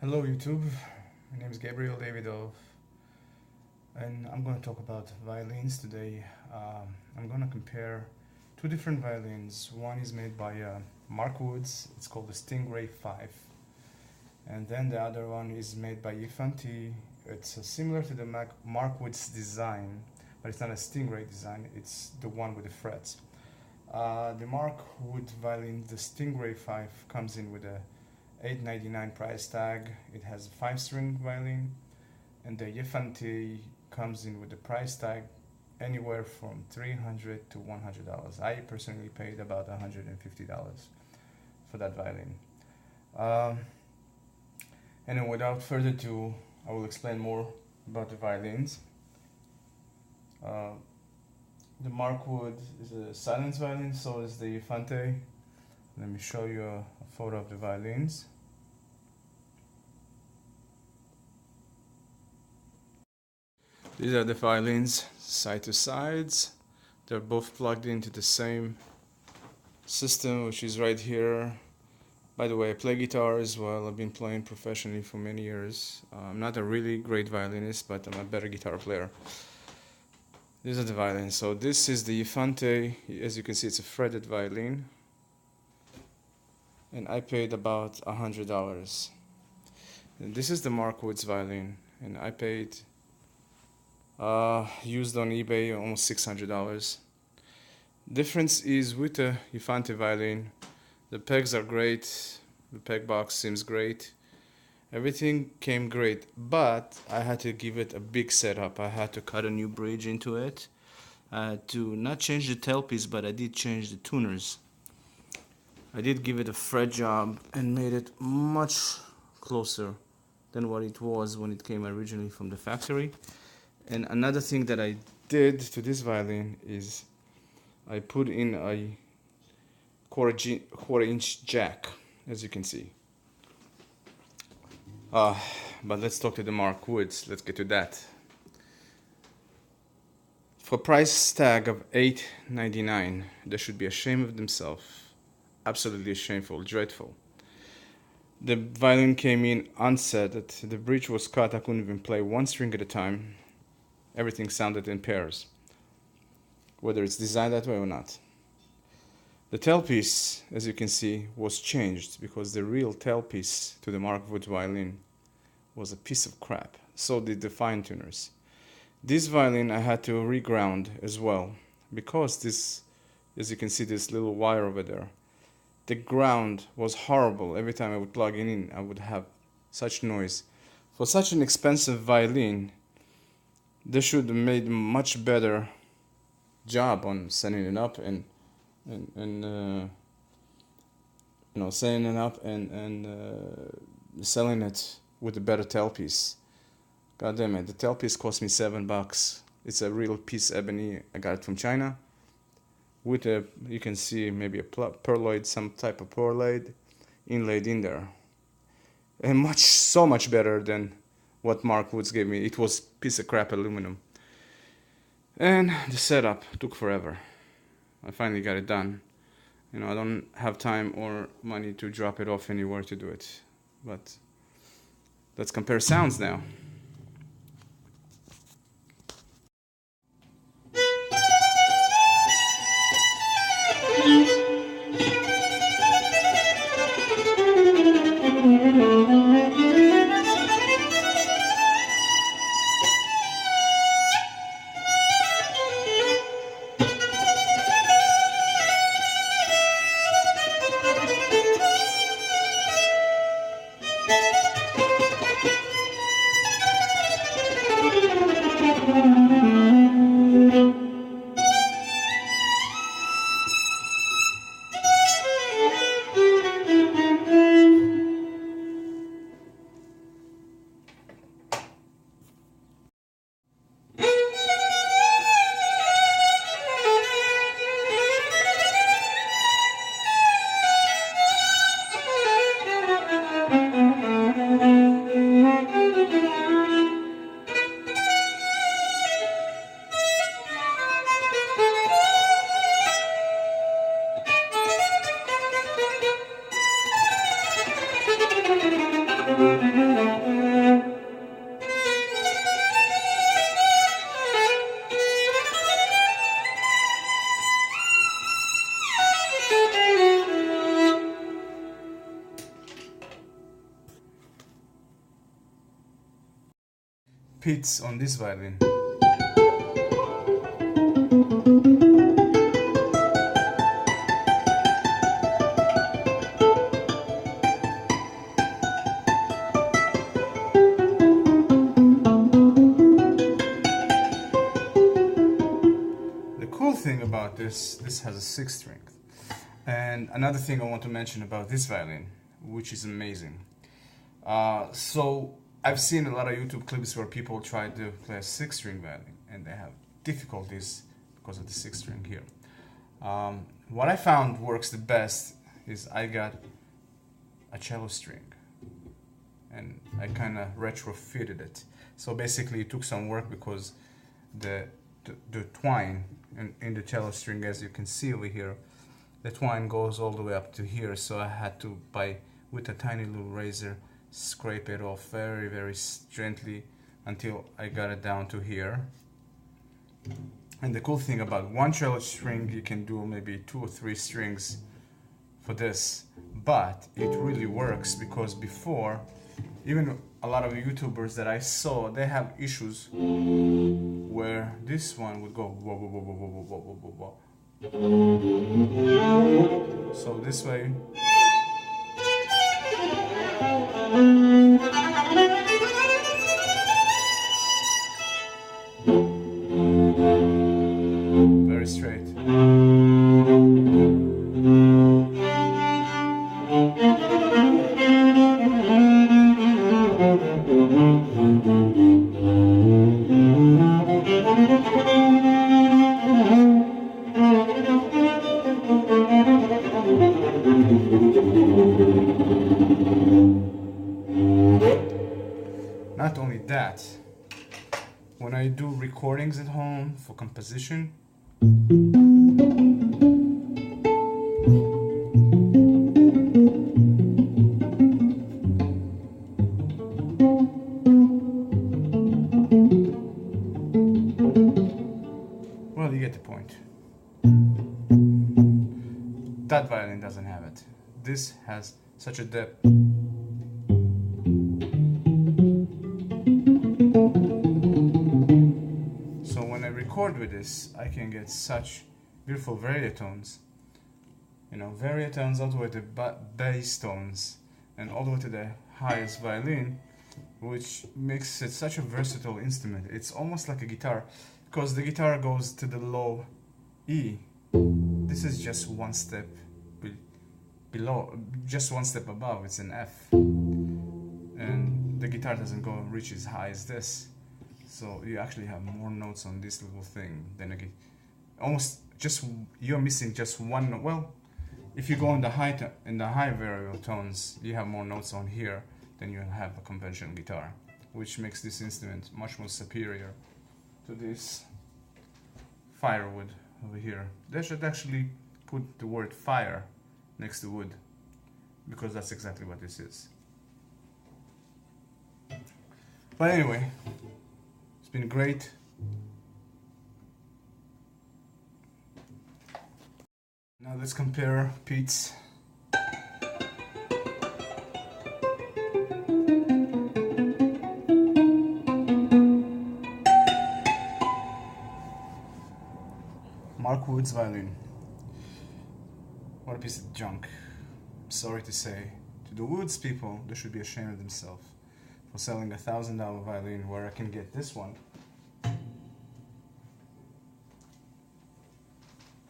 Hello YouTube, my name is Gabriel Davidov and I'm going to talk about violins today. I'm going to compare two different violins. One is made by Mark Woods, it's called the Stingray 5, and then the other one is made by yinfente. It's similar to the Mark Woods design, but it's not a Stingray design, it's the one with the frets. The Mark Wood violin, the Stingray 5, comes in with a $8.99 price tag. It has a 5-string violin, and the yinfente comes in with the price tag anywhere from $300 to $100. I personally paid about $150 for that violin. And without further ado, I will explain more about the violins. The Mark Wood is a silence violin, so is the yinfente. Let me show you a photo of the violins. These are the violins side to sides. They're both plugged into the same system, which is right here. By the way, I play guitar as well. I've been playing professionally for many years. I'm not a really great violinist, but I'm a better guitar player. These are the violins. So this is the yinfente. As you can see, it's a fretted violin. And I paid about $100. And this is the Mark Woods violin, and I paid used on eBay almost $600. Difference is with the yinfente violin, the pegs are great, the peg box seems great, everything came great, but I had to give it a big setup. I had to cut a new bridge into it, to not change the tailpiece, but I did change the tuners. I did give it a fret job and made it much closer than what it was when it came originally from the factory. And another thing that I did to this violin is I put in a quarter inch jack, as you can see. But let's talk to the Mark Woods. Let's get to that. For price tag of $8.99, they should be ashamed of themselves. Absolutely shameful, dreadful. The violin came in unset. The bridge was cut. I couldn't even play one string at a time. Everything sounded in pairs, whether it's designed that way or not. The tailpiece, as you can see, was changed because the real tailpiece to the Mark Wood violin was a piece of crap. So did the fine tuners. This violin I had to reground as well because this, as you can see, this little wire over there, the ground was horrible. Every time I would plug it in, I would have such noise. For such an expensive violin, they should have made a much better job on setting it up and setting it up and selling it with a better tailpiece. God damn it, the tailpiece cost me $7. It's a real piece ebony. I got it from China. With a, you can see maybe a pearloid, some type of pearloid inlaid in there, and so much better than what Mark Woods gave me. It was piece of crap aluminum, and the setup took forever. I finally got it done. I don't have time or money to drop it off anywhere to do it, but let's compare sounds now. pits on this violin. The cool thing about this has a 6th string. And another thing I want to mention about this violin, which is amazing. So I've seen a lot of YouTube clips where people try to play a 6th string violin and they have difficulties because of the 6th string here. What I found works the best is I got a cello string and I kind of retrofitted it. So basically it took some work because the twine in the cello string, as you can see over here, the twine goes all the way up to here, so I had to, with a tiny little razor, scrape it off very, very gently until I got it down to here. And the cool thing about one cello string, you can do maybe 2 or 3 strings for this, but it really works because before, even a lot of YouTubers that I saw, they have issues where this one would go whoa, whoa, whoa, whoa, whoa, whoa, whoa, whoa, whoa. So this way. Very straight. Not only that, when I do recordings at home for composition, well, you get the point. That violin doesn't have it. This has such a depth. So when I record with this, I can get such beautiful variotones. You know, variotones all the way to bass tones and all the way to the highest violin, which makes it such a versatile instrument. It's almost like a guitar, because the guitar goes to the low E. This is just one step below, just one step above. It's an F, and the guitar doesn't go reach as high as this. So you actually have more notes on this little thing than a almost just you're missing just one note. Well, if you go in the high variable tones, you have more notes on here than you have a conventional guitar, which makes this instrument much more superior to this firewood over here. They should actually put the word fire next to wood, because that's exactly what this is. But anyway, it's been great. Now let's compare Pete's. Mark Wood's violin. What a piece of junk. I'm sorry to say. To the Woods people, they should be ashamed of themselves for selling a $1,000 violin where I can get this one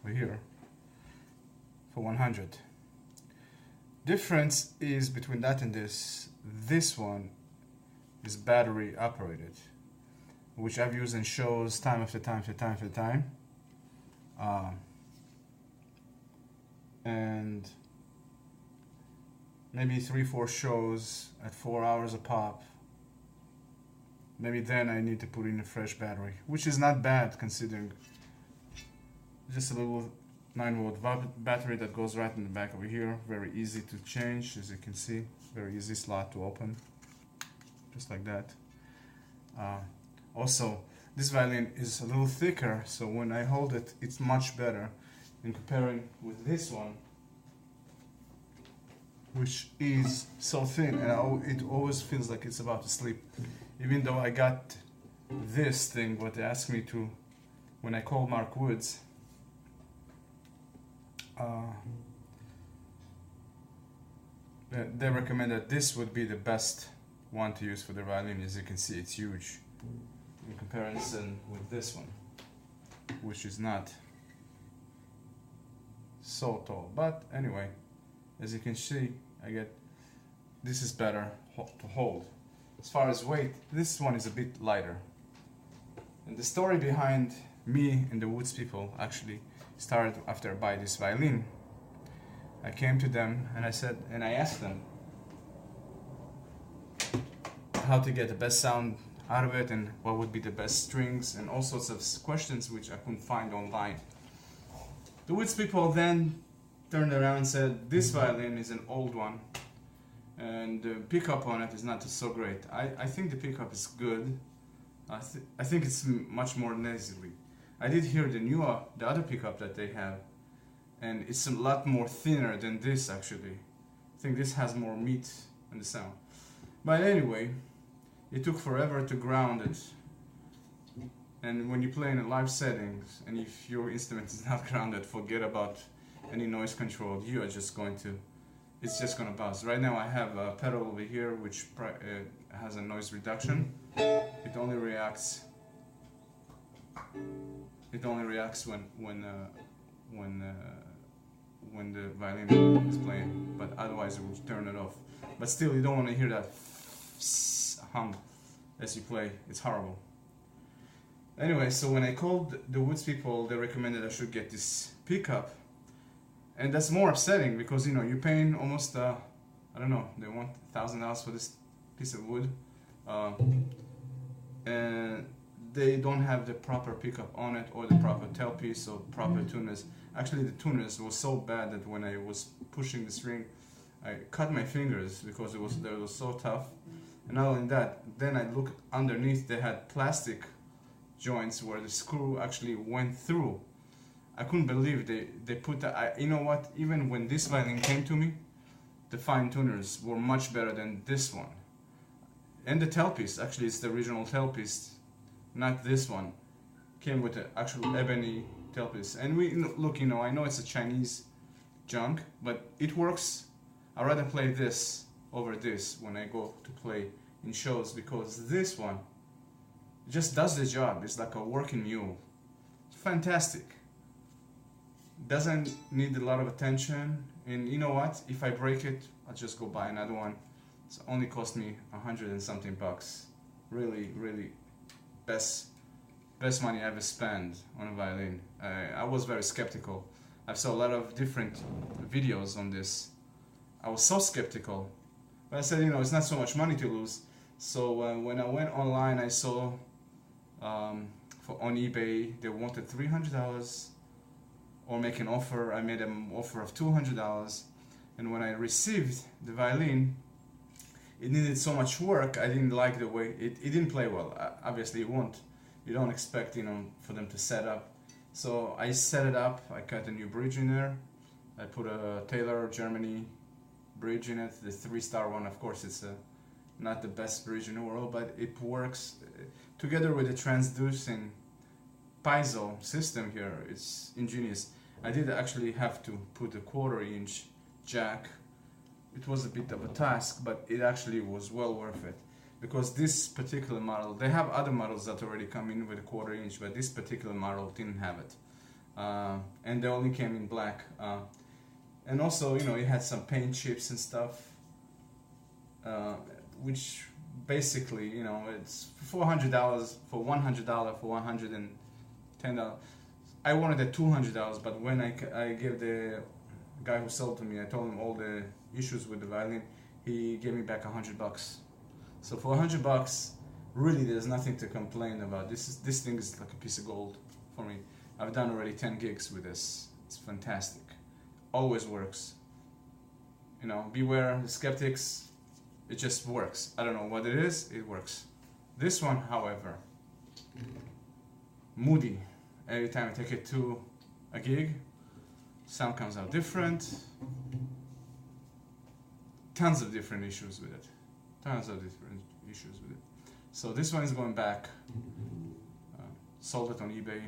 over here for 100. Difference is between that and this. This one is battery operated, which I've used in shows time after time after time after time. And maybe 3-4 shows at 4 hours a pop. Maybe then I need to put in a fresh battery, which is not bad considering just a little 9-volt battery that goes right in the back over here. Very easy to change, as you can see. Very easy slot to open, just like that. Also, this violin is a little thicker, so when I hold it, it's much better in comparing with this one, which is so thin, and it always feels like it's about to sleep. Even though I got this thing, what they asked me to, when I called Mark Woods, they recommended this would be the best one to use for the violin. As you can see, it's huge in comparison with this one, which is not so tall. But anyway, as you can see, this is better to hold. As far as weight, this one is a bit lighter. And the story behind me and the Woods people actually started after I buy this violin. I came to them and I asked them how to get the best sound out of it and what would be the best strings and all sorts of questions which I couldn't find online. The Woods people then turned around and said this violin is an old one and the pickup on it is not so great. I think the pickup is good. I think it's much more nasally. I did hear the other pickup that they have, and it's a lot more thinner than this actually. I think this has more meat in the sound. But anyway, it took forever to ground it. And when you play in a live settings, and if your instrument is not grounded, forget about any noise control. You are just going to, it's just going to buzz. Right now I have a pedal over here which has a noise reduction. It only reacts when the violin is playing, but otherwise it will turn it off. But still, you don't want to hear that hum as you play. It's horrible. Anyway, so when I called the Woods people, they recommended I should get this pickup, and that's more upsetting because you're paying almost I don't know, they want $1,000 for this piece of wood, and they don't have the proper pickup on it or the proper tailpiece or proper tuners. Actually, the tuners were so bad that when I was pushing the string, I cut my fingers because they were so tough. And not only that, then I looked underneath, they had plastic joints where the screw actually went through. I couldn't believe they put that. You know what? Even when this violin came to me, the fine tuners were much better than this one. And the tailpiece, actually, it's the original tailpiece, not this one. Came with the actual ebony tailpiece. And look, I know it's a Chinese junk, but it works. I'd rather play this over this when I go to play in shows, because this one just does the job. It's like a working mule. It's fantastic. Doesn't need a lot of attention, and you know what? If I break it, I'll just go buy another one. It's only cost me $100 and something bucks. Really, really best money I ever spent on a violin. I was very skeptical. I saw a lot of different videos on this. I was so skeptical, but I said, it's not so much money to lose. So when I went online, I saw on eBay they wanted $300 or make an offer. I made an offer of $200, and when I received the violin, it needed so much work. I didn't like the way it didn't play well. Obviously it won't. You don't expect for them to set up. So I set it up. I cut a new bridge in there. I put a Taylor Germany bridge in it, the 3-star one. Of course, it's not the best bridge in the world, but it works together with the transducing piezo system here. It's ingenious. I did actually have to put a 1/4-inch jack. It was a bit of a task, but it actually was well worth it, because this particular model, they have other models that already come in with a 1/4-inch, but this particular model didn't have it, and they only came in black. And also, it had some paint chips and stuff, which basically, it's $400 for $100 for $110. I wanted at $200, but when I gave the guy who sold to me, I told him all the issues with the violin, he gave me back $100. So for $100, really, there's nothing to complain about. This thing is like a piece of gold for me. I've done already 10 gigs with this. It's fantastic. Always works. Beware the skeptics. It just works. I don't know what it is. It works. This one, however, moody. Every time I take it to a gig, sound comes out different. Tons of different issues with it. So this one is going back. Sold it on eBay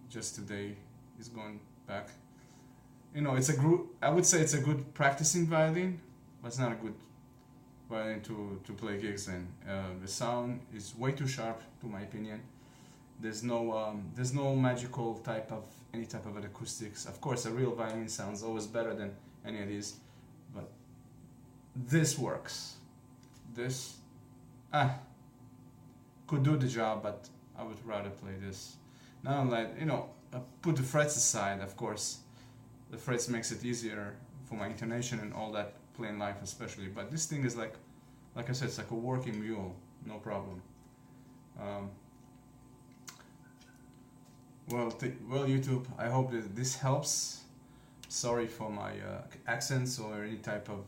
just today. It's going back. You know, it's a group. I would say it's a good practicing violin, but it's not a good violin to play gigs in. The sound is way too sharp, to my opinion. There's no magical any type of acoustics. Of course, a real violin sounds always better than any of these, but this works. This could do the job, but I would rather play this. Now, like, you know, I put the frets aside. Of course, the frets makes it easier for my intonation and all that, playing live especially. But this thing is like I said, it's like a working mule, no problem. Well, YouTube, I hope that this helps. Sorry for my accents or any type of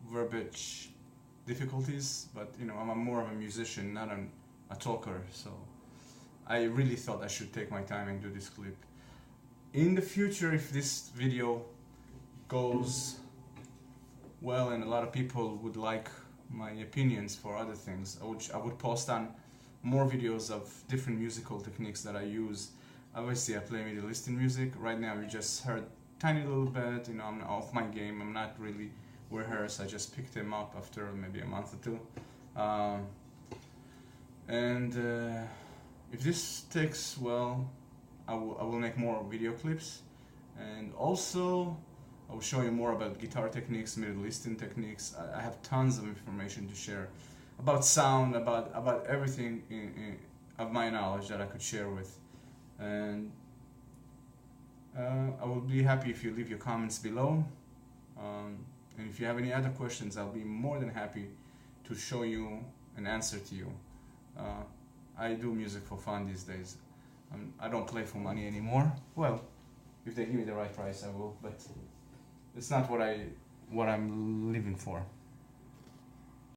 verbiage difficulties, but you know, I'm more of a musician, not a talker, so I really thought I should take my time and do this clip. In the future, if this video goes well and a lot of people would like my opinions for other things, I would post on more videos of different musical techniques that I use. Obviously, I play Middle Eastern music. Right now, we just heard tiny little bit. You know, I'm off my game. I'm not really rehearsed. I just picked them up after maybe a month or two. If this takes well, I will make more video clips, and also I will show you more about guitar techniques, Middle Eastern techniques. I have tons of information to share about sound, about everything of my knowledge that I could share with. And I will be happy if you leave your comments below. And if you have any other questions, I'll be more than happy to show you and answer to you. I do music for fun these days. I don't play for money anymore. Well, if they give me the right price, I will, but it's not what I'm living for.